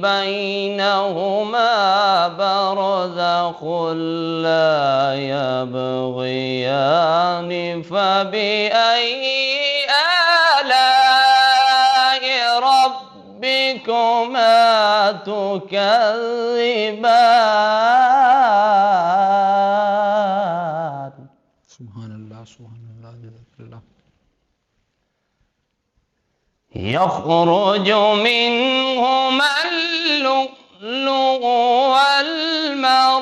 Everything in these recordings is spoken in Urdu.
بينهما برزخ لا يبغيان فبأي آلاء ربكما تكذبان سبحان الله جزاك الله. يخرج منهما اللؤلؤ والمرجان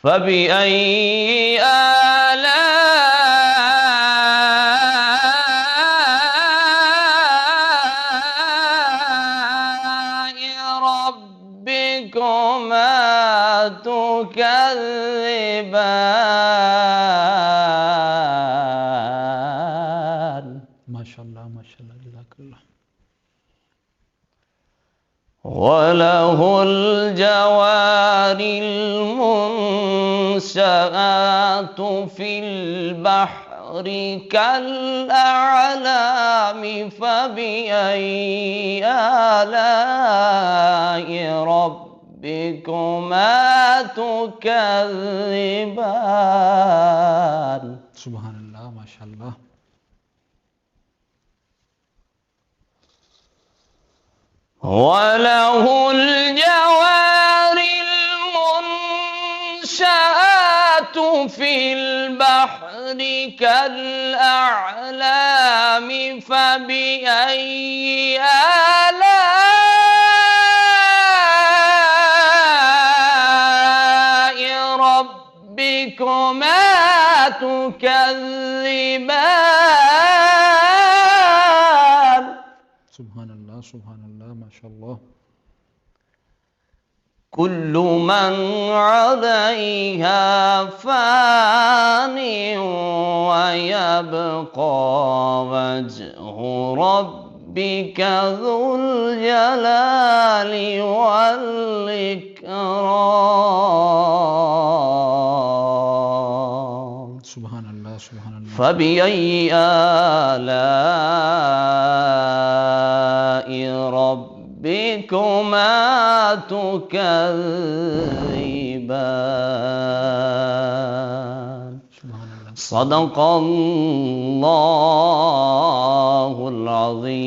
فبأي آلاء ربكما تكذبان ما شاء الله جزاك الله. وله الجوار المنشآت في البحر كالأعلام فبأي آلاء ربكما تكذبان سبحان الله ما شاء الله. وله الجوار المنشآت في البحر كالأعلام فبأي آلاء ربكما تكذبان سبحان الله ما شاء الله. كل من عليها فان ويبقى وجه ربك ذو الجلال والإكرام سبحان الله فبأي آلاء ربكما تكذبان صدق الله العظيم.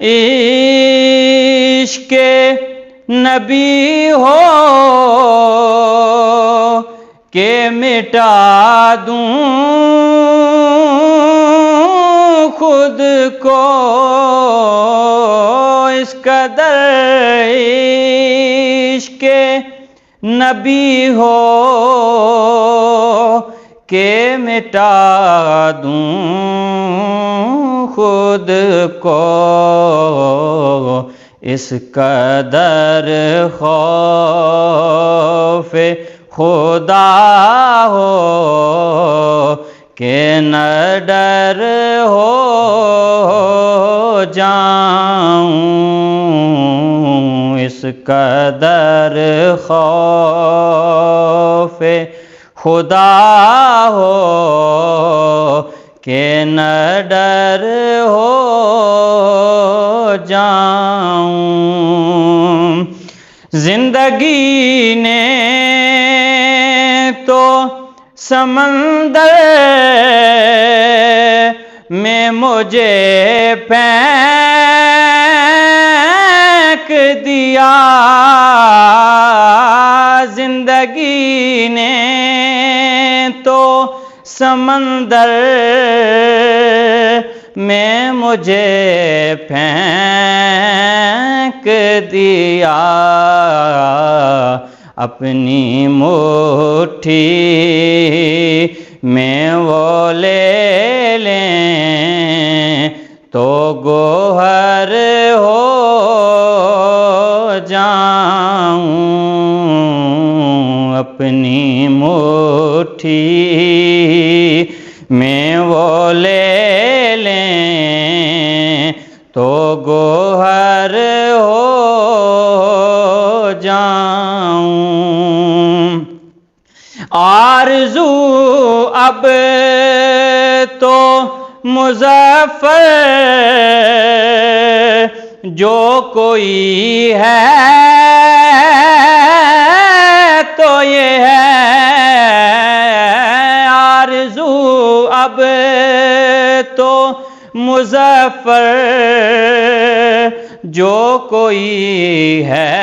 عشق نبی ہو کہ مٹا دوں خود کو، اس قدر عشق نبی ہو کہ مٹا دوں خود کو، اس قدر خوف خدا ہو کہ نہ ڈر ہو جاؤں، اس قدر خوف خدا ہو کہ نہ ڈر ہو جاؤں۔ زندگی نے تو سمندر میں مجھے پھینک دیا، زندگی نے تو سمندر میں مجھے پھینک دیا، اپنی مٹھی میں وہ لے لیں تو گوہر ہو جاؤں، اپنی مٹھی میں وہ لے لیں تو گوہر ہو جاؤں۔ آرزو اب تو مظفر جو کوئی ہے تو یہ ہے، آرزو اب تو مظفر جو کوئی ہے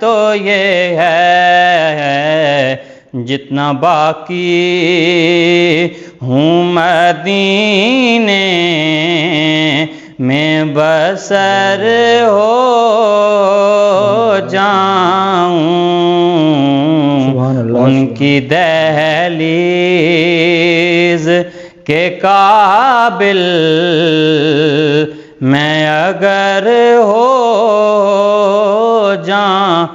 تو یہ ہے، جتنا باقی ہوں مدینے میں بسر ہو جاؤں، ان کی دہلیز کے قابل میں اگر ہو جاؤں۔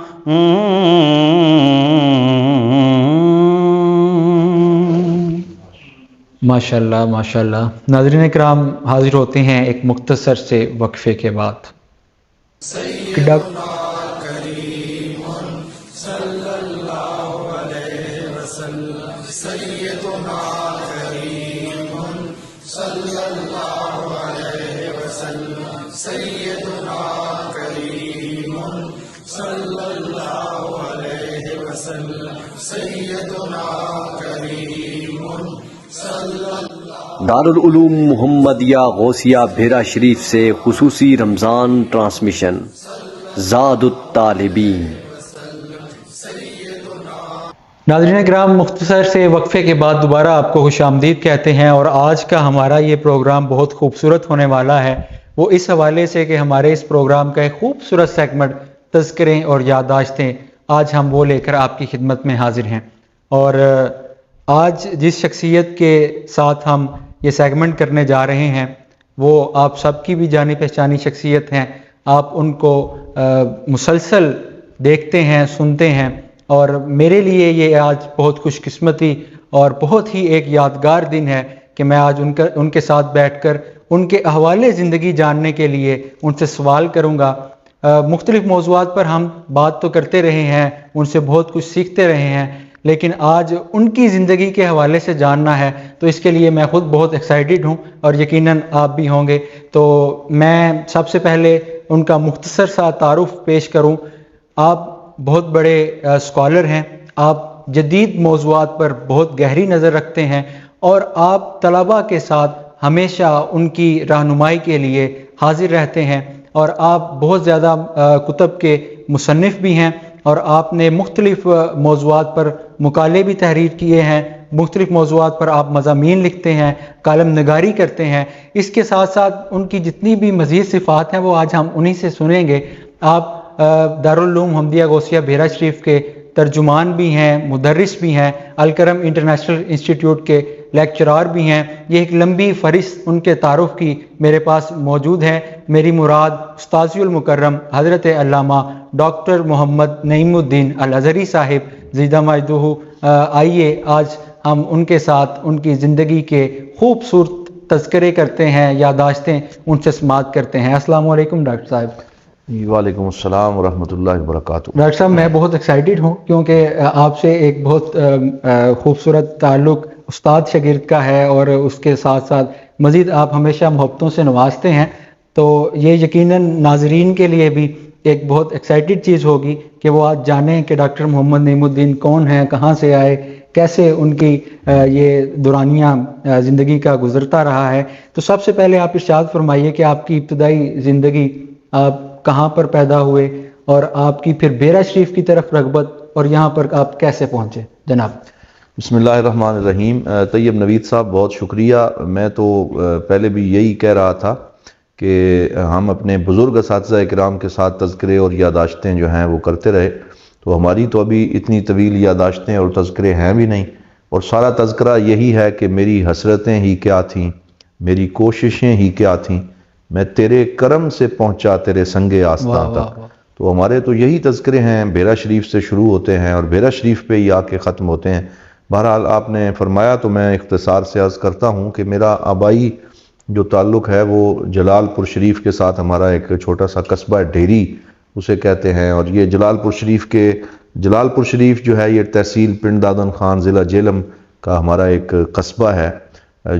ماشاءاللہ ماشاءاللہ۔ ناظرین اکرام، حاضر ہوتے ہیں ایک مختصر سے وقفے کے بعد۔ دارالعلوم محمدیہ غوثیہ بھیرا شریف سے خصوصی رمضان ٹرانسمیشن زاد الطالبین۔ ناظرین اکرام، مختصر سے وقفے کے بعد دوبارہ آپ کو خوش آمدید کہتے ہیں، اور آج کا ہمارا یہ پروگرام بہت خوبصورت ہونے والا ہے، وہ اس حوالے سے کہ ہمارے اس پروگرام کا ایک خوبصورت سیگمنٹ تذکریں اور یادداشتیں آج ہم وہ لے کر آپ کی خدمت میں حاضر ہیں۔ اور آج جس شخصیت کے ساتھ ہم یہ سیگمنٹ کرنے جا رہے ہیں وہ آپ سب کی بھی جانی پہچانی شخصیت ہیں، آپ ان کو مسلسل دیکھتے ہیں، سنتے ہیں، اور میرے لیے یہ آج بہت خوش قسمتی اور بہت ہی ایک یادگار دن ہے کہ میں آج ان کے ساتھ بیٹھ کر ان کے احوال زندگی جاننے کے لیے ان سے سوال کروں گا۔ مختلف موضوعات پر ہم بات تو کرتے رہے ہیں، ان سے بہت کچھ سیکھتے رہے ہیں، لیکن آج ان کی زندگی کے حوالے سے جاننا ہے تو اس کے لیے میں خود بہت ایکسائٹیڈ ہوں، اور یقیناً آپ بھی ہوں گے۔ تو میں سب سے پہلے ان کا مختصر سا تعارف پیش کروں۔ آپ بہت بڑے اسکالر ہیں، آپ جدید موضوعات پر بہت گہری نظر رکھتے ہیں، اور آپ طلباء کے ساتھ ہمیشہ ان کی رہنمائی کے لیے حاضر رہتے ہیں، اور آپ بہت زیادہ کتب کے مصنف بھی ہیں، اور آپ نے مختلف موضوعات پر مقالے بھی تحریر کیے ہیں، مختلف موضوعات پر آپ مضامین لکھتے ہیں، کالم نگاری کرتے ہیں۔ اس کے ساتھ ساتھ ان کی جتنی بھی مزید صفات ہیں وہ آج ہم انہی سے سنیں گے۔ آپ دارالعلوم حمدیہ غوثیہ بحیرہ شریف کے ترجمان بھی ہیں، مدرس بھی ہیں، الکرم انٹرنیشنل انسٹیٹیوٹ کے لیکچرار بھی ہیں۔ یہ ایک لمبی فہرست ان کے تعارف کی میرے پاس موجود ہے۔ میری مراد استاذی المکرم حضرت علامہ ڈاکٹر محمد نعیم الدین الازہری صاحب زیدہ مجدہ، آئیے آج ہم ان کے ساتھ ان کی زندگی کے خوبصورت تذکرے کرتے ہیں، یادداشتیں ان سے سماعت کرتے ہیں۔ السلام علیکم ڈاکٹر صاحب۔ وعلیکم السلام ورحمۃ اللہ وبرکاتہ۔ ڈاکٹر صاحب میں بہت ایکسائٹیڈ ہوں کیونکہ آپ سے ایک بہت خوبصورت تعلق استاد شاگرد کا ہے، اور اس کے ساتھ ساتھ مزید آپ ہمیشہ محبتوں سے نوازتے ہیں، تو یہ یقیناً ناظرین کے لیے بھی ایک بہت ایکسائٹیڈ چیز ہوگی کہ وہ آج جانیں کہ ڈاکٹر محمد نعیم الدین کون ہیں، کہاں سے آئے، کیسے ان کی یہ دورانیہ زندگی کا گزرتا رہا ہے۔ تو سب سے پہلے آپ ارشاد فرمائیے کہ آپ کی ابتدائی زندگی، آپ کہاں پر پیدا ہوئے، اور آپ کی پھر بحیرہ شریف کی طرف رغبت، اور یہاں پر آپ کیسے پہنچے جناب؟ بسم اللہ الرحمن الرحیم۔ طیب نوید صاحب بہت شکریہ۔ میں تو پہلے بھی یہی کہہ رہا تھا کہ ہم اپنے بزرگ اساتذہ اکرام کے ساتھ تذکرے اور یادداشتیں جو ہیں وہ کرتے رہے، تو ہماری تو ابھی اتنی طویل یادداشتیں اور تذکرے ہیں بھی نہیں، اور سارا تذکرہ یہی ہے کہ میری حسرتیں ہی کیا تھیں، میری کوششیں ہی کیا تھیں، میں تیرے کرم سے پہنچا تیرے سنگ آستاں تک۔ تو ہمارے تو یہی تذکرے ہیں، بحیرہ شریف سے شروع ہوتے ہیں اور بحیرہ شریف پہ ہی آ کے ختم ہوتے ہیں۔ بہرحال آپ نے فرمایا تو میں اختصار سے عرض کرتا ہوں کہ میرا آبائی جو تعلق ہے وہ جلال پور شریف کے ساتھ، ہمارا ایک چھوٹا سا قصبہ ڈھیری اسے کہتے ہیں، اور یہ جلال پور شریف جو ہے یہ تحصیل پنڈ دادن خان ضلع جہلم کا ہمارا ایک قصبہ ہے،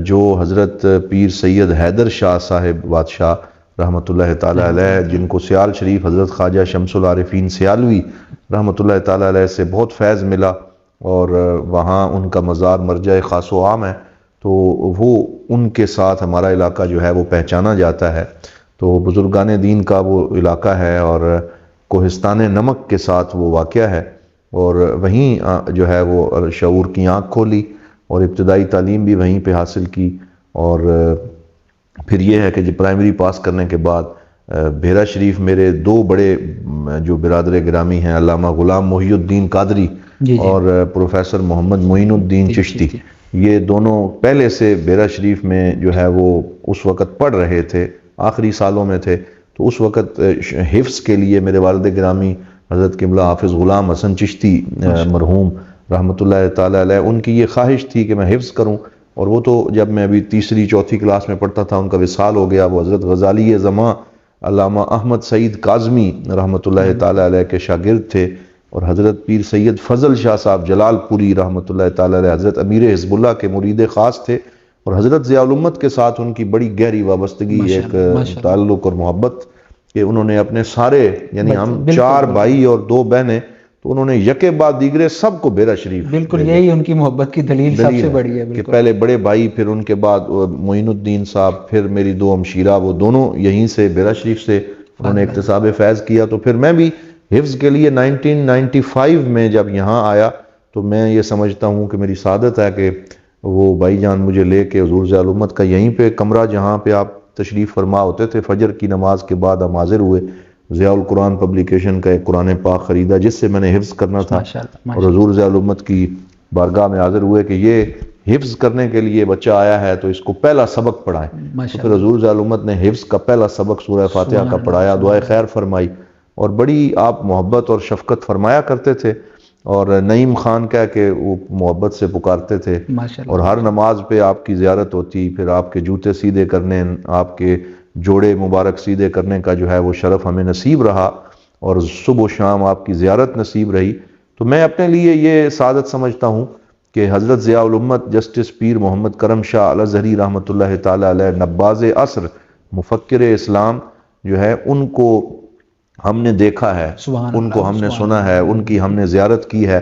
جو حضرت پیر سید حیدر شاہ صاحب بادشاہ رحمۃ اللہ تعالیٰ علیہ، جن کو سیال شریف حضرت خواجہ شمس العارفین سیالوی رحمۃ اللہ تعالیٰ علیہ سے بہت فیض ملا، اور وہاں ان کا مزار مرجع خاص و عام ہے، تو وہ ان کے ساتھ ہمارا علاقہ جو ہے وہ پہچانا جاتا ہے۔ تو بزرگان دین کا وہ علاقہ ہے، اور کوہستان نمک کے ساتھ وہ واقع ہے، اور وہیں جو ہے وہ شعور کی آنکھ کھولی، اور ابتدائی تعلیم بھی وہیں پہ حاصل کی، اور پھر یہ ہے کہ جب پرائمری پاس کرنے کے بعد بحیرہ شریف میرے دو بڑے جو برادر گرامی ہیں، علامہ غلام محی الدین قادری اور پروفیسر محمد معین الدین چشتی، یہ دونوں پہلے سے بحیرہ شریف میں جو ہے وہ اس وقت پڑھ رہے تھے، آخری سالوں میں تھے، تو اس وقت حفظ کے لیے میرے والد گرامی حضرت قبلہ حافظ غلام حسن چشتی مرحوم رحمۃ اللہ تعالیٰ علیہ، ان کی یہ خواہش تھی کہ میں حفظ کروں، اور وہ تو جب میں ابھی تیسری چوتھی کلاس میں پڑھتا تھا ان کا وصال ہو گیا۔ وہ حضرت غزالی زماں علامہ احمد سعید کاظمی رحمۃ اللہ تعالیٰ علیہ کے شاگرد تھے، اور حضرت پیر سید فضل شاہ صاحب جلال پوری رحمۃ اللہ تعالیٰ علیہ حضرت امیر حزب اللہ کے مرید خاص تھے، اور حضرت ضیاء الامت کے ساتھ ان کی بڑی گہری وابستگی، ایک تعلق اور محبت کہ انہوں نے اپنے سارے، یعنی ہم 4 بھائی اور 2 بہنیں، تو انہوں نے یکے بعد دیگرے سب کو بحیرہ شریف، بالکل یہی ان کی محبت کی دلیل سب سے بڑی ہے، کہ پہلے بڑے بھائی، پھر ان کے بعد معین الدین صاحب، پھر میری 2 ہمشیرہ، وہ دونوں یہیں سے بحیرہ شریف سے انہوں نے اکتساب فیض کیا۔ تو پھر میں بھی حفظ کے لیے 1995 میں جب یہاں آیا تو میں یہ سمجھتا ہوں کہ میری سعادت ہے کہ وہ بھائی جان مجھے لے کے حضور ضیاء الامت کا یہیں پہ کمرہ جہاں پہ آپ تشریف فرما ہوتے تھے، فجر کی نماز کے بعد ہم حاضر ہوئے، ضیاء القرآن پبلیکیشن کا ایک قرآن پاک خریدا جس سے میں نے حفظ کرنا تھا، اور حضور ضیاء الامت کی بارگاہ میں حاضر ہوئے کہ یہ حفظ کرنے کے لیے بچہ آیا ہے تو اس کو پہلا سبق پڑھائیں۔ تو پھر حضور ضیاء الامت نے حفظ کا پہلا سبق سورہ فاتحہ کا پڑھایا، دعائے خیر فرمائی، اور بڑی آپ محبت اور شفقت فرمایا کرتے تھے، اور نعیم خان کہہ کے وہ محبت سے پکارتے تھے، اور ہر نماز پہ آپ کی زیارت ہوتی، پھر آپ کے جوتے سیدھے کرنے، آپ کے جوڑے مبارک سیدھے کرنے کا جو ہے وہ شرف ہمیں نصیب رہا، اور صبح و شام آپ کی زیارت نصیب رہی۔ تو میں اپنے لیے یہ سعادت سمجھتا ہوں کہ حضرت ضیاء الامت جسٹس پیر محمد کرم شاہ الازہری رحمۃ اللہ تعالیٰ علیہ، نباز عصر، مفکر اسلام جو ہے، ان کو ہم نے دیکھا ہے، ان کو ہم نے سنا ہے، ان کی ہم نے زیارت کی ہے۔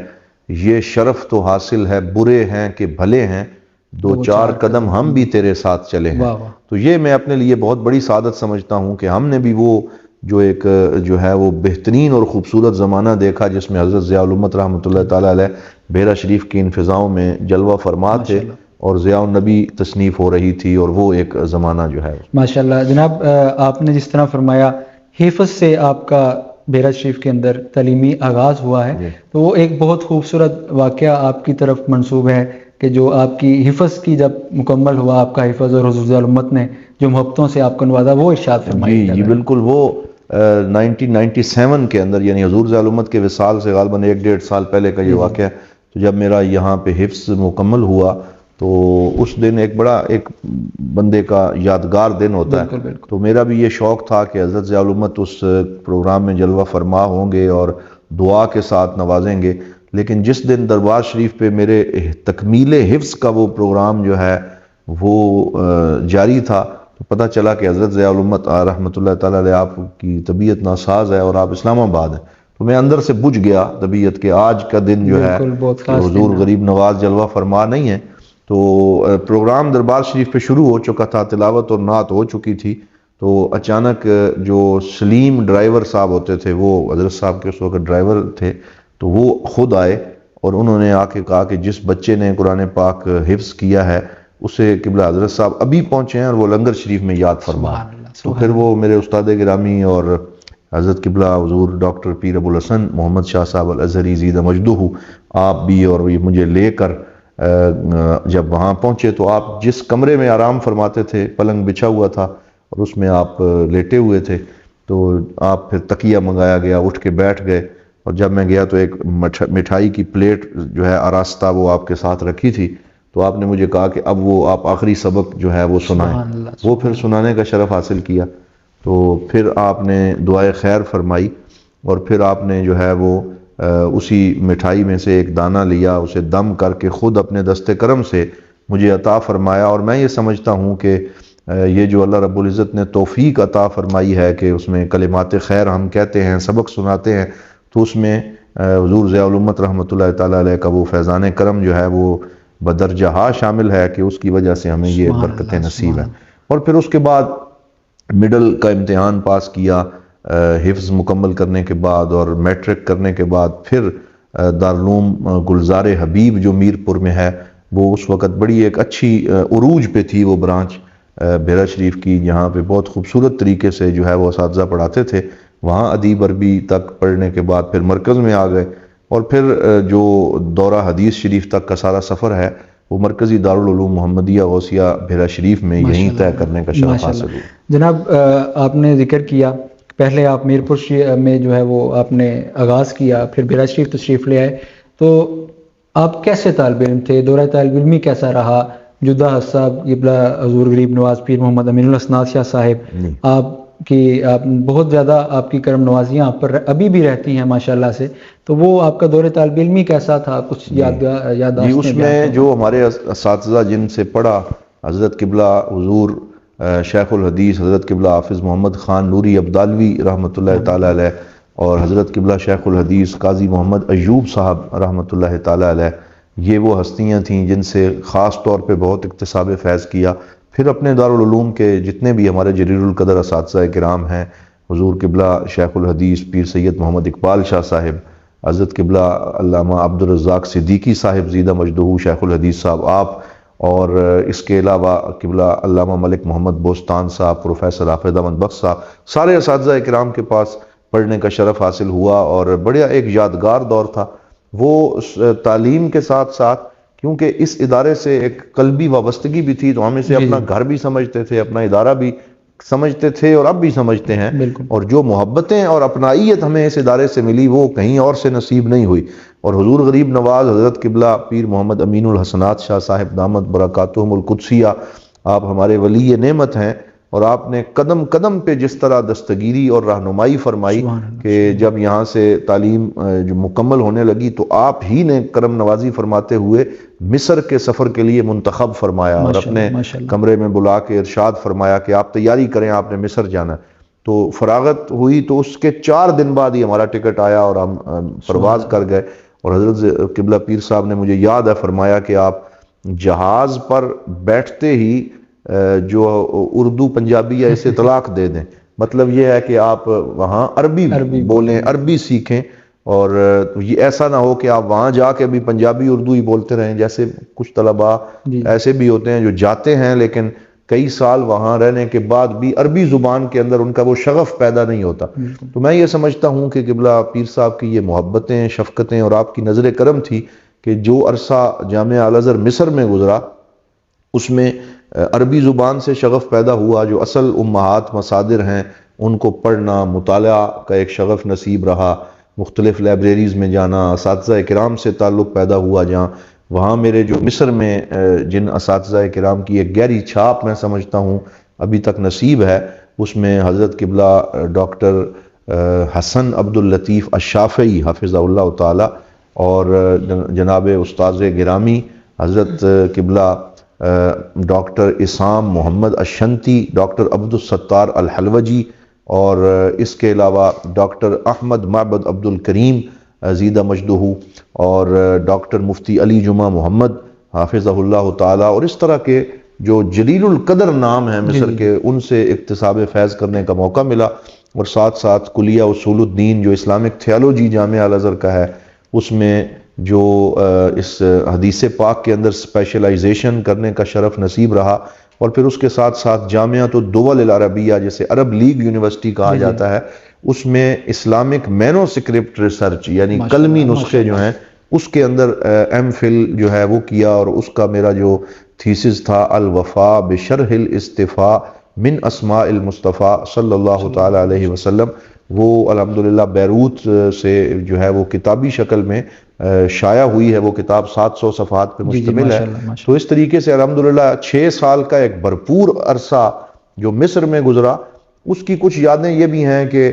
یہ شرف تو حاصل ہے، برے ہیں کہ بھلے ہیں، دو چار قدم ہم بھی تیرے ساتھ چلے ہیں. تو یہ میں اپنے لیے بہت بڑی سعادت سمجھتا ہوں کہ ہم نے بھی وہ جو ایک جو ہے وہ بہترین اور خوبصورت زمانہ دیکھا جس میں حضرت ضیاء الامت رحمۃ اللہ تعالیٰ علیہ بحیرہ شریف کی انفضاؤں میں جلوہ فرما تھے اور ضیاء النبی تصنیف ہو رہی تھی، اور وہ ایک زمانہ جو ہے. ماشاءاللہ جناب، آپ نے جس طرح فرمایا حفظ سے آپ کا بحیرہ شریف کے اندر تعلیمی آغاز ہوا ہے، تو وہ ایک بہت خوبصورت واقعہ آپ کی طرف منسوب ہے کہ جو آپ کی حفظ کی جب مکمل ہوا آپ کا حفظ، اور حضور ضیاء الامت نے جو محبتوں سے آپ کو نوازا وہ ارشاد فرمائیے. جی بالکل، وہ 1997 کے اندر، یعنی حضور ضیاء الامت کے وصال سے غالباً 1-1.5 سال پہلے کا یہ واقعہ ہے. تو جب میرا یہاں پہ حفظ مکمل ہوا تو اس دن ایک بندے کا یادگار دن ہوتا ہے. تو میرا بھی یہ شوق تھا کہ حضرت ضیاء الامت اس پروگرام میں جلوہ فرما ہوں گے اور دعا کے ساتھ نوازیں گے. لیکن جس دن دربار شریف پہ میرے تکمیل حفظ کا وہ پروگرام جو ہے وہ جاری تھا، تو پتہ چلا کہ حضرت ضیاء الامت رحمۃ اللہ تعالیٰ علیہ آپ کی طبیعت ناساز ہے اور آپ اسلام آباد ہیں. تو میں اندر سے بجھ گیا طبیعت کے آج کا دن جو ہے حضور غریب نواز جلوہ فرما نہیں ہے. تو پروگرام دربار شریف پہ شروع ہو چکا تھا، تلاوت اور نعت ہو چکی تھی. تو اچانک جو سلیم ڈرائیور صاحب ہوتے تھے، وہ حضرت صاحب کے اس وقت ڈرائیور تھے، تو وہ خود آئے اور انہوں نے آ کے کہا کہ جس بچے نے قرآن پاک حفظ کیا ہے اسے قبلہ حضرت صاحب ابھی پہنچے ہیں اور وہ لنگر شریف میں یاد فرما. تو پھر وہ میرے استاد گرامی اور حضرت قبلہ حضور ڈاکٹر پیر ابو الحسن محمد شاہ صاحب الازہری زیدہ مجدہ، آپ بھی اور یہ مجھے لے کر جب وہاں پہنچے تو آپ جس کمرے میں آرام فرماتے تھے، پلنگ بچھا ہوا تھا اور اس میں آپ لیٹے ہوئے تھے. تو آپ پھر تکیہ منگایا گیا، اٹھ کے بیٹھ گئے، اور جب میں گیا تو ایک مٹھائی کی پلیٹ جو ہے آراستہ وہ آپ کے ساتھ رکھی تھی. تو آپ نے مجھے کہا کہ اب وہ آپ آخری سبق جو ہے وہ سنائیں. وہ پھر سنانے کا شرف حاصل کیا. تو پھر آپ نے دعائے خیر فرمائی اور پھر آپ نے جو ہے وہ اسی مٹھائی میں سے ایک دانہ لیا، اسے دم کر کے خود اپنے دست کرم سے مجھے عطا فرمایا. اور میں یہ سمجھتا ہوں کہ یہ جو اللہ رب العزت نے توفیق عطا فرمائی ہے کہ اس میں کلمات خیر ہم کہتے ہیں، سبق سناتے ہیں، تو اس میں حضور ضیاء الامت رحمۃ اللہ تعالیٰ علیہ کا وہ فیضان کرم جو ہے وہ بدرجہ ہا شامل ہے کہ اس کی وجہ سے ہمیں یہ برکتیں نصیب ہیں. اور پھر اس کے بعد مڈل کا امتحان پاس کیا حفظ مکمل کرنے کے بعد، اور میٹرک کرنے کے بعد پھر دارالعلوم گلزار حبیب جو میرپور میں ہے، وہ اس وقت بڑی ایک اچھی عروج پہ تھی وہ برانچ بحیرہ شریف کی، جہاں پہ بہت خوبصورت طریقے سے جو ہے وہ اساتذہ پڑھاتے تھے. وہاں ادیب عربی تک پڑھنے کے بعد پھر مرکز میں آ گئے، اور پھر جو دورہ حدیث شریف تک کا سارا سفر ہے وہ مرکزی دارالعلوم محمدیہ غوثیہ بحیرہ شریف میں یہیں طے کرنے کا شرف حاصل ہوا. جناب آپ نے ذکر کیا پہلے آپ میرپور میں جو ہے وہ آپ نے آغاز کیا، پھر بحیرہ شریف تشریف لے آئے. تو آپ کیسے طالب علم تھے؟ دورہ طالب علمی کیسا رہا؟ جدہ صاحب قبلہ حضور غریب نواز پیر محمد امین الحسنات شاہ صاحب، آپ بہت زیادہ آپ کی کرم نوازیاں آپ پر ابھی بھی رہتی ہیں ماشاءاللہ سے. تو وہ آپ کا دور طالب علمی کیسا تھا؟ کچھ یادداشتیں؟ اس میں جو ہمارے اساتذہ جن سے پڑھا، حضرت قبلہ حضور شیخ الحدیث حضرت قبلہ حافظ محمد خان نوری عبدالوی رحمۃ اللہ تعالیٰ علیہ، اور حضرت قبلہ شیخ الحدیث قاضی محمد ایوب صاحب رحمۃ اللہ تعالیٰ علیہ، یہ وہ ہستیاں تھیں جن سے خاص طور پہ بہت اکتساب فیض کیا. پھر اپنے دارالعلوم کے جتنے بھی ہمارے جلیل القدر اساتذہ کرام ہیں، حضور قبلہ شیخ الحدیث پیر سید محمد اقبال شاہ صاحب، حضرت قبلہ علامہ عبدالرزاق صدیقی صاحب زیدہ مجدہ شیخ الحدیث صاحب آپ، اور اس کے علاوہ قبلہ علامہ ملک محمد بوستان صاحب، پروفیسر حافظ احمد بخش صاحب، سارے اساتذہ کرام کے پاس پڑھنے کا شرف حاصل ہوا. اور بڑا ایک یادگار دور تھا وہ تعلیم کے ساتھ ساتھ، کیونکہ اس ادارے سے ایک قلبی وابستگی بھی تھی، تو ہم اسے اپنا گھر بھی سمجھتے تھے، اپنا ادارہ بھی سمجھتے تھے اور اب بھی سمجھتے ہیں. اور جو محبتیں اور اپنائیت ہمیں اس ادارے سے ملی وہ کہیں اور سے نصیب نہیں ہوئی. اور حضور غریب نواز حضرت قبلہ پیر محمد امین الحسنات شاہ صاحب دامت برکاتہم القدسیہ، آپ ہمارے ولی نعمت ہیں، اور آپ نے قدم قدم پہ جس طرح دستگیری اور رہنمائی فرمائی کہ جب یہاں سے تعلیم جو مکمل ہونے لگی تو آپ ہی نے کرم نوازی فرماتے ہوئے مصر کے سفر کے لیے منتخب فرمایا، اور اپنے کمرے میں بلا کے ارشاد فرمایا کہ آپ تیاری کریں، آپ نے مصر جانا. تو فراغت ہوئی تو اس کے 4 دن بعد ہی ہمارا ٹکٹ آیا اور ہم پرواز کر گئے. اور حضرت قبلہ پیر صاحب نے مجھے یاد ہے فرمایا کہ آپ جہاز پر بیٹھتے ہی جو اردو پنجابی یا اسے طلاق دے دیں، مطلب یہ ہے کہ آپ وہاں عربی بولیں، عربی سیکھیں، اور یہ ایسا نہ ہو کہ آپ وہاں جا کے بھی پنجابی اردو ہی بولتے رہیں، جیسے کچھ طلباء ایسے بھی ہوتے ہیں جو جاتے ہیں لیکن کئی سال وہاں رہنے کے بعد بھی عربی زبان کے اندر ان کا وہ شغف پیدا نہیں ہوتا۔ تو میں یہ سمجھتا ہوں کہ قبلہ پیر صاحب کی یہ محبتیں، شفقتیں اور آپ کی نظر کرم تھی کہ جو عرصہ جامعہ الازہر مصر میں گزرا اس میں عربی زبان سے شغف پیدا ہوا، جو اصل امہات مصادر ہیں ان کو پڑھنا، مطالعہ کا ایک شغف نصیب رہا، مختلف لائبریریز میں جانا، اساتذہ کرام سے تعلق پیدا ہوا جہاں، وہاں میرے جو مصر میں جن اساتذہ کرام کی ایک گہری چھاپ میں سمجھتا ہوں ابھی تک نصیب ہے، اس میں حضرت قبلہ ڈاکٹر حسن عبداللطیف الشافعی حفظہ اللہ تعالی، اور جناب استاذ گرامی حضرت قبلہ ڈاکٹر اسام محمد الشنتی، ڈاکٹر عبدالستار الحلوجی، اور اس کے علاوہ ڈاکٹر احمد معبد عبد الکریم زیدہ مجدہ، اور ڈاکٹر مفتی علی جمعہ محمد حافظہ اللہ تعالی، اور اس طرح کے جو جلیل القدر نام ہیں مصر کے، ان سے اکتساب فیض کرنے کا موقع ملا، اور ساتھ ساتھ کلیہ اصول الدین جو اسلامک تھیالوجی جامعہ الازہر کا ہے، اس میں جو اس حدیث پاک کے اندر اسپیشلائزیشن کرنے کا شرف نصیب رہا، اور پھر اس کے ساتھ ساتھ جامعۃ الدول العربیہ جسے عرب لیگ یونیورسٹی کہا جاتا ہے، اس میں اسلامک مینوسکرپٹ ریسرچ یعنی قلمی نسخے جو ہیں اس کے اندر ایم فل جو ہے وہ کیا، اور اس کا میرا جو تھیسس تھا الوفاء بشرح الاصطفاء من اسماء المصطفیٰ صلی اللہ تعالی علیہ وسلم، وہ الحمدللہ بیروت سے جو ہے وہ کتابی شکل میں شائع ہوئی ہے، وہ کتاب 700 صفحات پہ مشتمل ہے۔ تو اس طریقے سے الحمدللہ 6 سال کا ایک بھرپور عرصہ جو مصر میں گزرا، اس کی کچھ یادیں یہ بھی ہیں کہ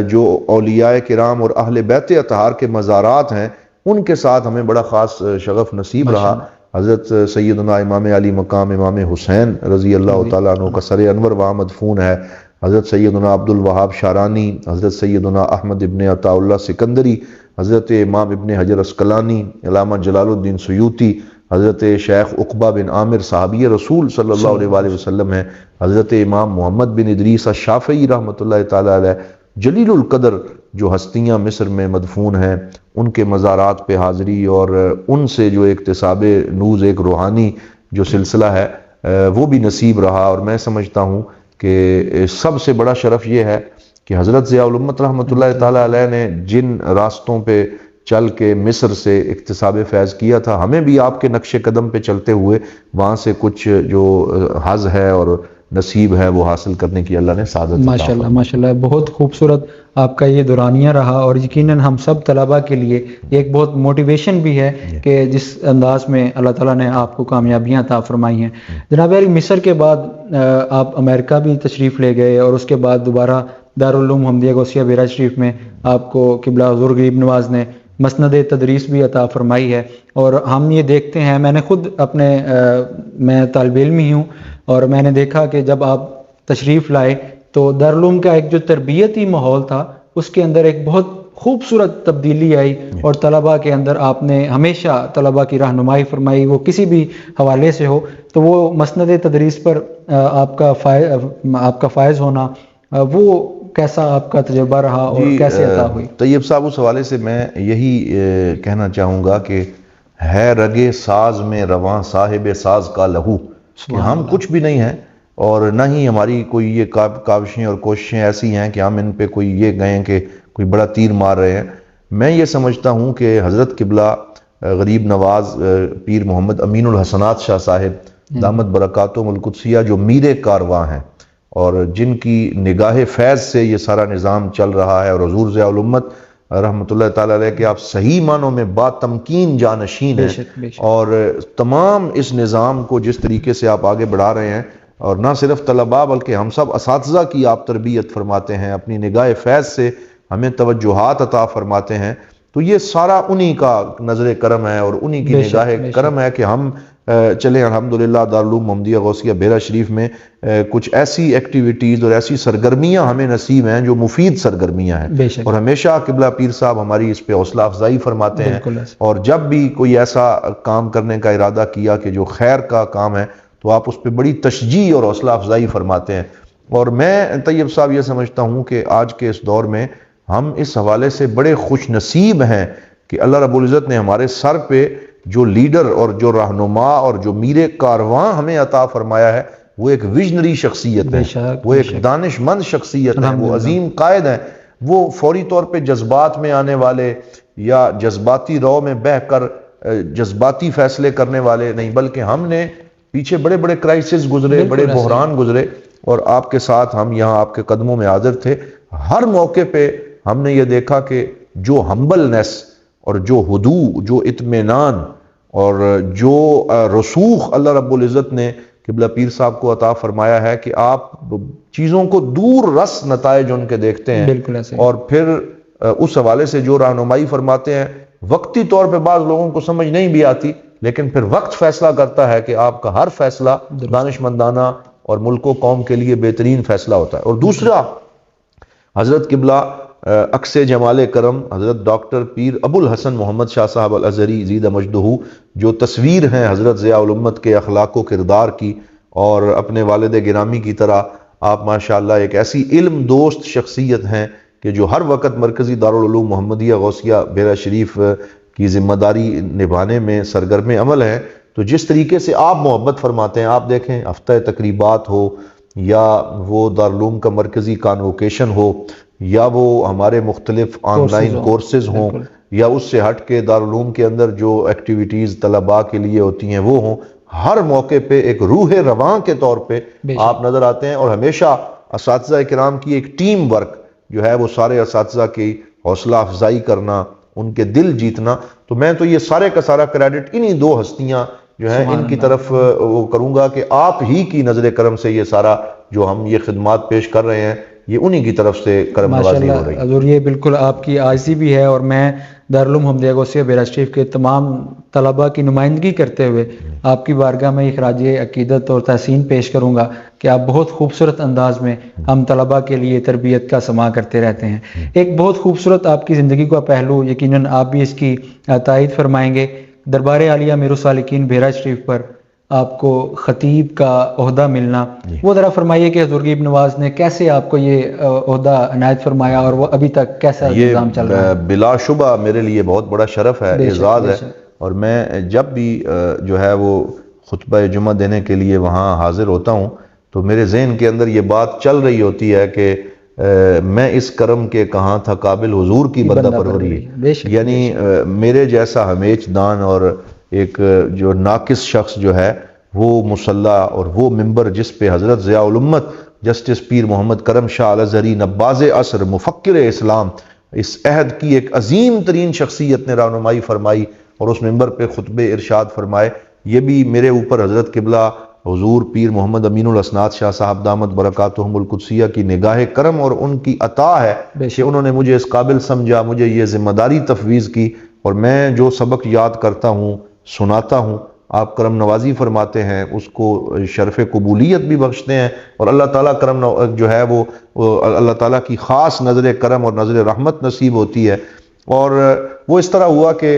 جو اولیاء کرام اور اہل بیت اطہار کے مزارات ہیں ان کے ساتھ ہمیں بڑا خاص شغف نصیب رہا۔ حضرت سیدنا امام علی مقام امام حسین رضی اللہ تعالیٰ عنہ کا سر انور وہاں مدفون ہے، حضرت سیدنا عبد الوہاب شارانی، حضرت سیدنا احمد ابن عطا اللہ سکندری، حضرت امام ابن حجر اسقلانی، علامہ جلال الدین سیوطی، حضرت شیخ عقبہ بن عامر صحابی رسول صلی اللہ علیہ وآلہ وسلم ہیں، حضرت امام محمد بن ادریس الشافعی رحمۃ اللہ تعالی علیہ، جلیل القدر جو ہستیاں مصر میں مدفون ہیں ان کے مزارات پہ حاضری، اور ان سے جو اکتساب نوز ایک روحانی جو سلسلہ ہے وہ بھی نصیب رہا۔ اور میں سمجھتا ہوں کہ سب سے بڑا شرف یہ ہے کہ حضرت ضیاء الامت رحمۃ اللہ تعالی علیہ نے جن راستوں پہ چل کے مصر سے اکتساب فیض کیا تھا، ہمیں بھی آپ کے نقش قدم پہ چلتے ہوئے وہاں سے کچھ جو حظ ہے اور نصیب ہے وہ حاصل کرنے کی اللہ نے سعادت عطا ماشاءاللہ ماشاءاللہ، بہت خوبصورت آپ کا یہ دورانیہ رہا، اور یقیناً ہم سب طلباء کے لیے ایک بہت موٹیویشن بھی ہے کہ جس انداز میں اللہ تعالیٰ نے آپ کو کامیابیاں عطا فرمائی ہیں۔ جناب علی، مصر کے بعد آپ امریکہ بھی تشریف لے گئے، اور اس کے بعد دوبارہ دارالعلوم محمدیہ غوثیہ بیرا شریف میں آپ کو قبلہ حضور غریب نواز نے مسند تدریس بھی عطا فرمائی ہے، اور ہم یہ دیکھتے ہیں، میں نے خود اپنے میں طالب علم ہی ہوں، اور میں نے دیکھا کہ جب آپ تشریف لائے تو دارالعلوم کا ایک جو تربیتی ماحول تھا اس کے اندر ایک بہت خوبصورت تبدیلی آئی، اور طلباء کے اندر آپ نے ہمیشہ طلباء کی رہنمائی فرمائی، وہ کسی بھی حوالے سے ہو، تو وہ مسند تدریس پر آپ کا فائز ہونا، وہ کیسا آپ کا تجربہ رہا اور کیسے عطا ہوئی؟ طیب صاحب، اس حوالے سے میں یہی کہنا چاہوں گا کہ ہے رگے ساز میں رواں صاحب ساز کا لہو، کہ ہم کچھ بھی نہیں ہیں، اور نہ ہی ہماری کوئی یہ کاوشیں اور کوششیں ایسی ہیں کہ ہم ان پہ کوئی یہ گئیں کہ کوئی بڑا تیر مار رہے ہیں۔ میں یہ سمجھتا ہوں کہ حضرت قبلہ غریب نواز پیر محمد امین الحسنات شاہ صاحب دامت برکاتہم القدسیہ جو میر کارواں ہیں، اور جن کی نگاہ فیض سے یہ سارا نظام چل رہا ہے، اور حضور ضیاء الامت رحمۃ اللہ تعالی علیہ کہ آپ صحیح معنوں میں با تمکین جانشین ہیں، اور تمام اس نظام کو جس طریقے سے آپ آگے بڑھا رہے ہیں، اور نہ صرف طلباء بلکہ ہم سب اساتذہ کی آپ تربیت فرماتے ہیں، اپنی نگاہ فیض سے ہمیں توجہات عطا فرماتے ہیں، تو یہ سارا انہی کا نظر کرم ہے اور انہی کی نگاہ کرم ہے کہ ہم چلیں الحمدللہ دارالعلوم محمدیہ غوثیہ بیرا شریف میں کچھ ایسی ایکٹیویٹیز اور ایسی سرگرمیاں ہمیں نصیب ہیں جو مفید سرگرمیاں ہیں، اور ہمیشہ قبلہ پیر صاحب ہماری اس پہ حوصلہ افزائی فرماتے ہیں، اور جب بھی کوئی ایسا کام کرنے کا ارادہ کیا کہ جو خیر کا کام ہے تو آپ اس پہ بڑی تشجیع اور حوصلہ افزائی فرماتے ہیں۔ اور میں طیب صاحب یہ سمجھتا ہوں کہ آج کے اس دور میں ہم اس حوالے سے بڑے خوش نصیب ہیں کہ اللہ رب العزت نے ہمارے سر پہ جو لیڈر اور جو رہنما اور جو میر کارواں ہمیں عطا فرمایا ہے وہ ایک ویژنری شخصیت ہے، وہ ایک دانش مند شخصیت ہے، وہ عظیم قائد ہیں۔ وہ فوری طور پہ جذبات میں آنے والے یا جذباتی رو میں بہہ کر جذباتی فیصلے کرنے والے نہیں، بلکہ ہم نے پیچھے بڑے بڑے کرائسس گزرے، بڑے بحران گزرے، اور آپ کے ساتھ ہم یہاں آپ کے قدموں میں حاضر تھے۔ ہر موقع پہ ہم نے یہ دیکھا کہ جو ہمبلنس اور جو ہدوء، جو اطمینان اور جو رسوخ اللہ رب العزت نے قبلہ پیر صاحب کو عطا فرمایا ہے کہ آپ چیزوں کو دور رس نتائج ان کے دیکھتے ہیں، اور پھر اس حوالے سے جو رہنمائی فرماتے ہیں وقتی طور پہ بعض لوگوں کو سمجھ نہیں بھی آتی، لیکن پھر وقت فیصلہ کرتا ہے کہ آپ کا ہر فیصلہ دانش مندانہ اور ملک و قوم کے لیے بہترین فیصلہ ہوتا ہے۔ اور دوسرا، حضرت قبلہ عکس جمال کرم حضرت ڈاکٹر پیر ابو الحسن محمد شاہ صاحب الازہری زیدہ مجدہ، جو تصویر ہیں حضرت ضیاء الامت کے اخلاق و کردار کی، اور اپنے والد گرامی کی طرح آپ ماشاءاللہ ایک ایسی علم دوست شخصیت ہیں کہ جو ہر وقت مرکزی دارالعلوم محمدیہ غوثیہ بیرا شریف کی ذمہ داری نبھانے میں سرگرم عمل ہیں۔ تو جس طریقے سے آپ محبت فرماتے ہیں، آپ دیکھیں ہفتہ تقریبات ہو، یا وہ دارالعلوم کا مرکزی کانوکیشن ہو، یا وہ ہمارے مختلف آن لائن کورسز ہوں، یا اس سے ہٹ کے دارالعلوم کے اندر جو ایکٹیویٹیز طلباء کے لیے ہوتی ہیں وہ ہوں، ہر موقع پہ ایک روح رواں کے طور پہ آپ نظر آتے ہیں، اور ہمیشہ اساتذہ کرام کی ایک ٹیم ورک جو ہے وہ سارے اساتذہ کی حوصلہ افزائی کرنا، ان کے دل جیتنا۔ تو میں تو یہ سارے کا سارا کریڈٹ انہی دو ہستیاں جو ہیں ان کی طرف وہ کروں گا کہ آپ ہی کی نظر کرم سے یہ سارا جو ہم یہ خدمات پیش کر رہے ہیں یہ انہی کی طرف سے کرم نوازی ہو رہی ہے۔ حضور یہ بالکل آپ کی عاجزی بھی ہے، اور میں دارالعلوم محمدیہ غوثیہ بیرا شریف کے تمام طلباء کی نمائندگی کرتے ہوئے آپ کی بارگاہ میں خراج عقیدت اور تحسین پیش کروں گا کہ آپ بہت خوبصورت انداز میں ہم طلباء کے لیے تربیت کا سماع کرتے رہتے ہیں۔ ایک بہت خوبصورت آپ کی زندگی کا پہلو، یقیناً آپ بھی اس کی تائید فرمائیں گے، دربار عالیہ امیر السالکین بیرا شریف پر آپ کو خطیب کا عہدہ ملنا، وہ ذرا فرمائیے کہ حضور غریب نواز نے کیسے آپ کو یہ عہدہ عنایت فرمایا، اور وہ ابھی تک کیسا نظام چل رہا ہے؟ یہ بلا شبہ میرے لیے بہت بڑا شرف ہے، اعزاز ہے، اور میں جب بھی جو ہے وہ خطبہ جمعہ دینے کے لیے وہاں حاضر ہوتا ہوں تو میرے ذہن کے اندر یہ بات چل رہی ہوتی ہے کہ میں اس کرم کے کہاں تھا قابل حضور کی بندہ پروری، یعنی میرے جیسا ہمیچ دان اور ایک جو ناقص شخص جو ہے وہ مصلی اور وہ ممبر جس پہ حضرت ضیاء الامت جسٹس پیر محمد کرم شاہ الازہری نباز عصر مفکر اسلام، اس عہد کی ایک عظیم ترین شخصیت نے رہنمائی فرمائی اور اس ممبر پہ خطبے ارشاد فرمائے، یہ بھی میرے اوپر حضرت قبلہ حضور پیر محمد امین الاسناد شاہ صاحب دامت برکاتہم القدسیہ کی نگاہ کرم اور ان کی عطا ہے کہ انہوں نے مجھے اس قابل سمجھا، مجھے یہ ذمہ داری تفویض کی، اور میں جو سبق یاد کرتا ہوں سناتا ہوں آپ کرم نوازی فرماتے ہیں، اس کو شرف قبولیت بھی بخشتے ہیں، اور اللہ تعالیٰ کرم جو ہے وہ اللہ تعالیٰ کی خاص نظر کرم اور نظر رحمت نصیب ہوتی ہے۔ اور وہ اس طرح ہوا کہ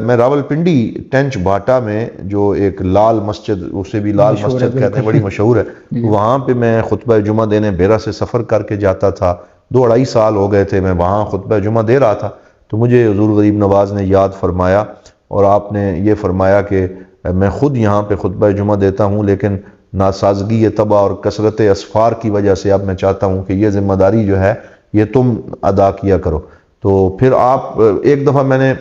میں راول پنڈی ٹینچ بھاٹا میں جو ایک لال مسجد، اسے بھی لال مسجد کہتے ہیں، بڑی مشہور ہے، وہاں پہ میں خطبہ جمعہ دینے بیرا سے سفر کر کے جاتا تھا، 2-2.5 سال ہو گئے تھے میں وہاں خطبہ جمعہ دے رہا تھا، تو مجھے حضور غریب نواز نے یاد فرمایا اور آپ نے یہ فرمایا کہ میں خود یہاں پہ خطبہ جمعہ دیتا ہوں، لیکن ناسازگی طبع اور کثرت اسفار کی وجہ سے اب میں چاہتا ہوں کہ یہ ذمہ داری جو ہے یہ تم ادا کیا کرو۔ تو پھر آپ ایک دفعہ میں نے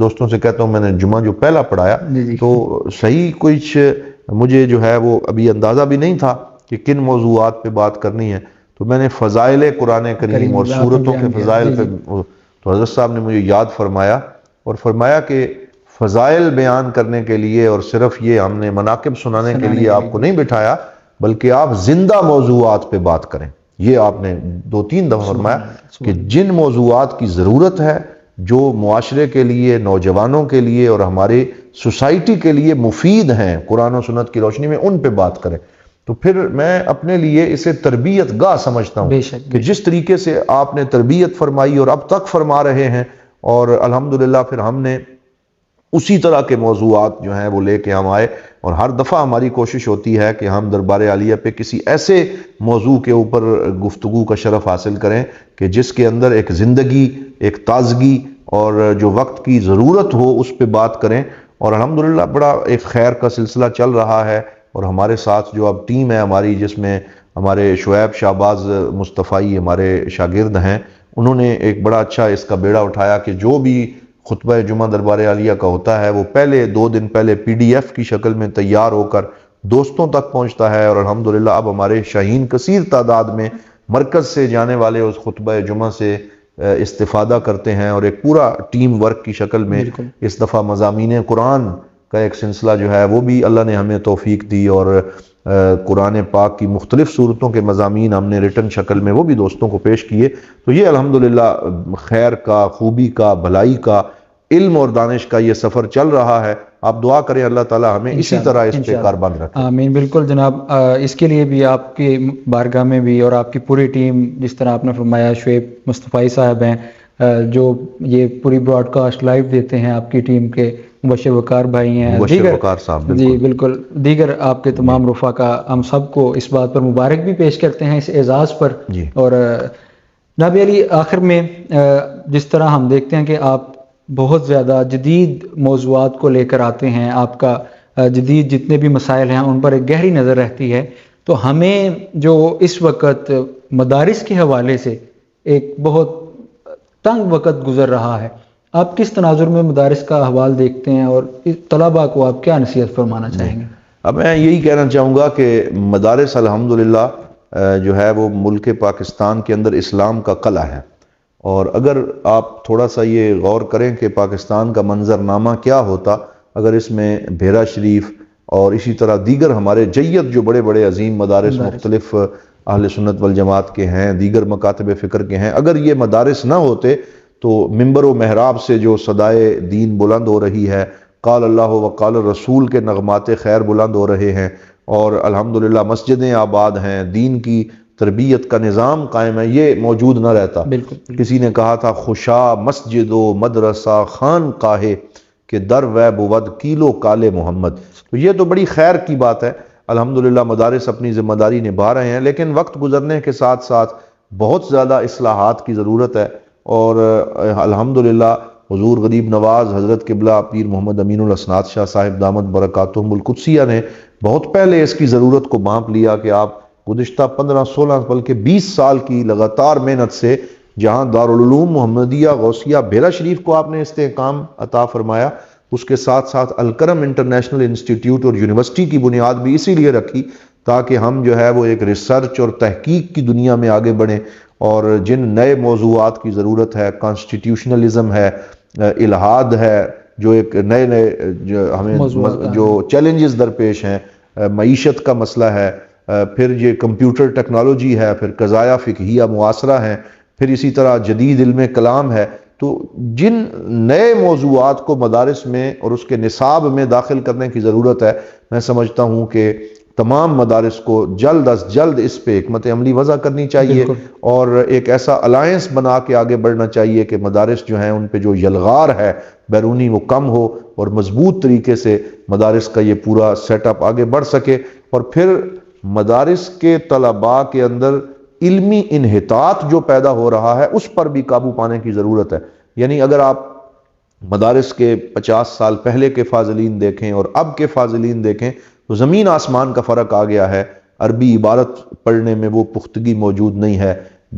دوستوں سے کہتا ہوں، میں نے جمعہ جو پہلا پڑھایا تو صحیح کچھ مجھے جو ہے وہ ابھی اندازہ بھی نہیں تھا کہ کن موضوعات پہ بات کرنی ہے، تو میں نے فضائل قرآن کریم اور سورتوں کے فضائل پہ، تو حضرت صاحب نے مجھے یاد فرمایا اور فرمایا کہ فضائل بیان کرنے کے لیے اور صرف یہ ہم نے مناقب سنانے کے لیے آپ کو نہیں بٹھایا، بلکہ آپ زندہ موضوعات پہ بات کریں۔ یہ آپ نے 2-3 دفعہ فرمایا کہ جن موضوعات کی ضرورت ہے، جو معاشرے کے لیے، نوجوانوں کے لیے اور ہمارے سوسائٹی کے لیے مفید ہیں قرآن و سنت کی روشنی میں، ان پہ بات کریں. تو پھر میں اپنے لیے اسے تربیت گاہ سمجھتا ہوں کہ جس طریقے سے آپ نے تربیت فرمائی اور اب تک فرما رہے ہیں، اور الحمدللہ پھر ہم نے اسی طرح کے موضوعات جو ہیں وہ لے کے ہم آئے، اور ہر دفعہ ہماری کوشش ہوتی ہے کہ ہم دربار عالیہ پہ کسی ایسے موضوع کے اوپر گفتگو کا شرف حاصل کریں کہ جس کے اندر ایک زندگی، ایک تازگی اور جو وقت کی ضرورت ہو اس پہ بات کریں. اور الحمدللہ بڑا ایک خیر کا سلسلہ چل رہا ہے، اور ہمارے ساتھ جو اب ٹیم ہے ہماری، جس میں ہمارے شعیب شہباز مصطفی ہمارے شاگرد ہیں، انہوں نے ایک بڑا اچھا اس کا بیڑا اٹھایا کہ جو بھی خطبہ جمعہ دربار عالیہ کا ہوتا ہے وہ پہلے 2 دن پہلے PDF کی شکل میں تیار ہو کر دوستوں تک پہنچتا ہے. اور الحمدللہ اب ہمارے شاہین کثیر تعداد میں مرکز سے جانے والے اس خطبہ جمعہ سے استفادہ کرتے ہیں، اور ایک پورا ٹیم ورک کی شکل میں اس دفعہ مضامین قرآن کا ایک سلسلہ جو ہے وہ بھی اللہ نے ہمیں توفیق دی، اور قرآن پاک کی مختلف صورتوں کے مضامین ہم نے ریٹن شکل میں وہ بھی دوستوں کو پیش کیے. تو یہ الحمدللہ خیر کا، خوبی کا، بھلائی کا، علم اور دانش کا یہ سفر چل رہا ہے. آپ دعا کریں اللہ تعالی ہمیں اسی طرح اس پہ کاربند رکھے. آمین. بالکل جناب، اس کے لیے بھی آپ کی بارگاہ میں بھی اور آپ کی پوری ٹیم، جس طرح آپ نے فرمایا شعیب مصطفی صاحب ہیں جو یہ پوری براڈ کاسٹ لائیو دیتے ہیں، آپ کی ٹیم کے مبشر وقار بھائی ہیں، مبشر وقار صاحب، جی بالکل، دیگر آپ کے تمام رفقا، ہم سب کو اس بات پر مبارک بھی پیش کرتے ہیں اس اعزاز پر. اور جناب علی، آخر میں جس طرح ہم دیکھتے ہیں کہ آپ بہت زیادہ جدید موضوعات کو لے کر آتے ہیں، آپ کا جدید جتنے بھی مسائل ہیں ان پر ایک گہری نظر رہتی ہے، تو ہمیں جو اس وقت مدارس کے حوالے سے ایک بہت تنگ وقت گزر رہا ہے، آپ کس تناظر میں مدارس کا احوال دیکھتے ہیں اور طلباء کو آپ کیا نصیحت فرمانا چاہیں گے؟ اب میں یہی کہنا چاہوں گا کہ مدارس الحمدللہ جو ہے وہ ملک پاکستان کے اندر اسلام کا قلعہ ہے، اور اگر آپ تھوڑا سا یہ غور کریں کہ پاکستان کا منظرنامہ کیا ہوتا اگر اس میں بھیرا شریف اور اسی طرح دیگر ہمارے جید جو بڑے بڑے عظیم مدارس مختلف اہل سنت والجماعت کے ہیں، دیگر مکاتب فکر کے ہیں، اگر یہ مدارس نہ ہوتے تو منبر و محراب سے جو صدائے دین بلند ہو رہی ہے، قال اللہ و قال الرسول کے نغمات خیر بلند ہو رہے ہیں، اور الحمدللہ مسجدیں آباد ہیں، دین کی تربیت کا نظام قائم ہے، یہ موجود نہ رہتا. کسی نے کہا تھا خوشا مسجد و مدرسہ خان قاہے کہ در و بود کیلو کالے محمد. تو یہ تو بڑی خیر کی بات ہے. الحمدللہ مدارس اپنی ذمہ داری نبھا رہے ہیں، لیکن وقت گزرنے کے ساتھ ساتھ بہت زیادہ اصلاحات کی ضرورت ہے، اور الحمدللہ حضور غریب نواز حضرت قبلہ پیر محمد امین الاسناد شاہ صاحب دامت برکاتہم القدسیہ نے بہت پہلے اس کی ضرورت کو بھانپ لیا کہ آپ گزشتہ 15-16 بلکہ 20 سال کی لگاتار محنت سے جہاں دارالعلوم محمدیہ غوثیہ بھیرا شریف کو آپ نے استحکام عطا فرمایا، اس کے ساتھ ساتھ الکرم انٹرنیشنل انسٹیٹیوٹ اور یونیورسٹی کی بنیاد بھی اسی لیے رکھی تاکہ ہم جو ہے وہ ایک ریسرچ اور تحقیق کی دنیا میں آگے بڑھیں، اور جن نئے موضوعات کی ضرورت ہے، کانسٹیٹیوشنلزم ہے، الہاد ہے، جو ایک نئے ہمیں جو چیلنجز درپیش ہیں، معیشت کا مسئلہ ہے، پھر یہ کمپیوٹر ٹیکنالوجی ہے، پھر قضایا فقہیہ معاصرہ ہیں، پھر اسی طرح جدید علم کلام ہے. تو جن نئے موضوعات کو مدارس میں اور اس کے نصاب میں داخل کرنے کی ضرورت ہے، میں سمجھتا ہوں کہ تمام مدارس کو جلد از جلد اس پہ حکمت عملی وضع کرنی چاہیے، اور ایک ایسا الائنس بنا کے آگے بڑھنا چاہیے کہ مدارس جو ہیں ان پہ جو یلغار ہے بیرونی وہ کم ہو، اور مضبوط طریقے سے مدارس کا یہ پورا سیٹ اپ آگے بڑھ سکے. اور پھر مدارس کے طلباء کے اندر علمی انحطاط جو پیدا ہو رہا ہے اس پر بھی قابو پانے کی ضرورت ہے. یعنی اگر آپ مدارس کے 50 سال پہلے کے فاضلین دیکھیں اور اب کے فاضلین دیکھیں تو زمین آسمان کا فرق آ گیا ہے. عربی عبارت پڑھنے میں وہ پختگی موجود نہیں ہے،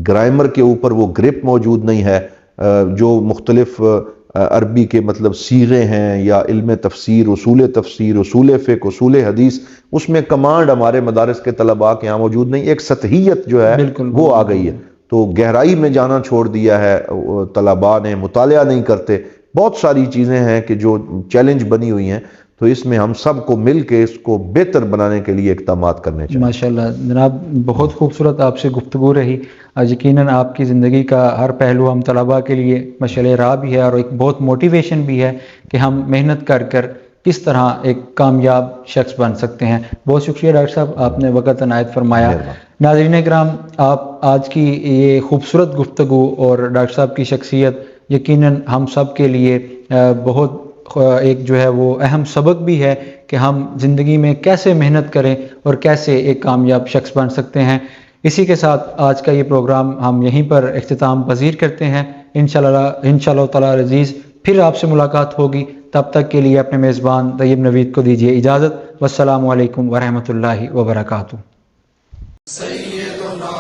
گرامر کے اوپر وہ گرپ موجود نہیں ہے، جو مختلف عربی کے مطلب صیغے ہیں یا علم تفسیر، اصول فقہ، اصول حدیث، اس میں کمانڈ ہمارے مدارس کے طلباء کے یہاں موجود نہیں. ایک سطحیت جو ہے وہ آ گئی ہے، تو گہرائی میں جانا چھوڑ دیا ہے طلباء نے، مطالعہ نہیں کرتے. بہت ساری چیزیں ہیں کہ جو چیلنج بنی ہوئی ہیں. تو اس میں ہم سب کو مل کے اس کو بہتر بنانے کے لیے اقدامات کرنے چاہیے۔ ماشاءاللہ جناب، بہت خوبصورت آپ سے گفتگو رہی۔ یقیناً آپ کی زندگی کا ہر پہلو ہم طلباء کے لیے مشعل راہ بھی ہے اور ایک بہت موٹیویشن بھی ہے کہ ہم محنت کر کر کس طرح ایک کامیاب شخص بن سکتے ہیں۔ بہت شکریہ ڈاکٹر صاحب، آپ نے وقت عنایت فرمایا۔ ناظرین کرام، آپ آج کی یہ خوبصورت گفتگو اور ڈاکٹر صاحب کی شخصیت یقیناً ہم سب کے لیے بہت ایک جو ہے وہ اہم سبق بھی ہے کہ ہم زندگی میں کیسے محنت کریں اور کیسے ایک کامیاب شخص بن سکتے ہیں۔ اسی کے ساتھ آج کا یہ پروگرام ہم یہیں پر اختتام پذیر کرتے ہیں۔ انشاءاللہ تعالی عزیز پھر آپ سے ملاقات ہوگی، تب تک کے لیے اپنے میزبان طیب نوید کو دیجیے اجازت۔ والسلام علیکم ورحمۃ اللہ وبرکاتہ۔ سیدنا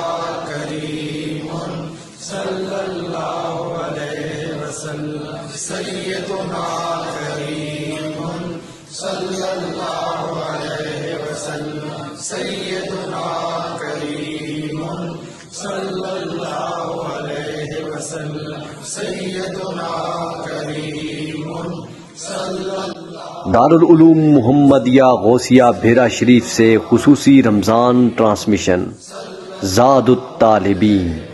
کریم صلی اللہ علیہ وسلم، سیدنا کریم صلی اللہ علیہ وسلم، سیدنا کریم صلی اللہ علیہ وسلم، سیدنا کریم صلی اللہ۔ دارالعلوم محمدیہ غوثیہ بھیرا شریف سے خصوصی رمضان ٹرانسمیشن زاد الطالبین۔